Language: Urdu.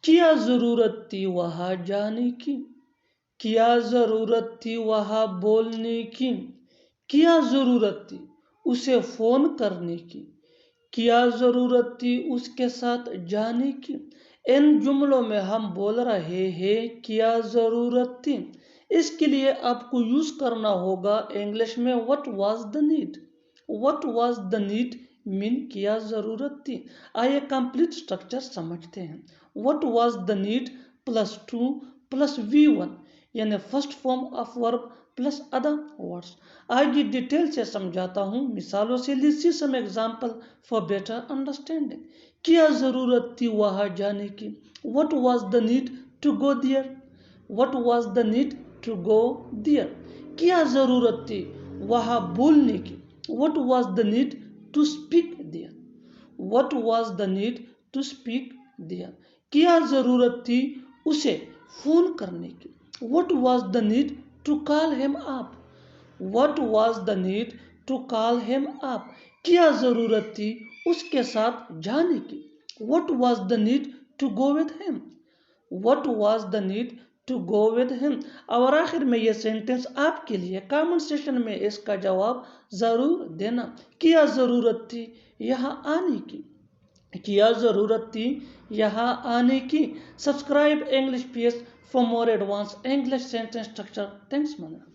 کیا ضرورت تھی وہاں جانے کی، کیا ضرورت تھی وہاں بولنے کی، کیا ضرورت تھی اسے فون کرنے کی، کیا ضرورت تھی اس کے ساتھ جانے کی۔ ان جملوں میں ہم بول رہے ہیں کیا ضرورت تھی، اس کے لیے آپ کو یوز کرنا ہوگا انگلش میں what was the need۔ what was the need مین کیا ضرورت تھی۔ آئیے کمپلیٹ سٹرکچر سمجھتے ہیں۔ what was the need plus two plus V1 یعنی first form of verb plus other words. آگے ڈیٹیل سے سمجھاتا ہوں مثالوں سے۔ Let's see some example for better understanding. کیا ضرورت تھی وہاں جانے کی، what was the need to go there۔ what was the need to go there۔ کیا ضرورت تھی وہاں بولنے کی، what was the need to speak there۔ what was the need to speak there۔ کیا ضرورت تھی اسے فون کرنے کی، what was the need to call him up۔ what was the need to call him up۔ کیا ضرورت تھی اس کے ساتھ جانے کی، what was the need to go with him۔ what was the need to go with him۔ اور آخر میں یہ سینٹنس آپ کے لیے کامنٹ سیشن میں اس کا جواب ضرور دینا۔ کیا ضرورت تھی یہاں آنے کی، کیا ضرورت تھی یہاں آنے کی۔ Subscribe English pace for more advanced English sentence structure. Thanks منا۔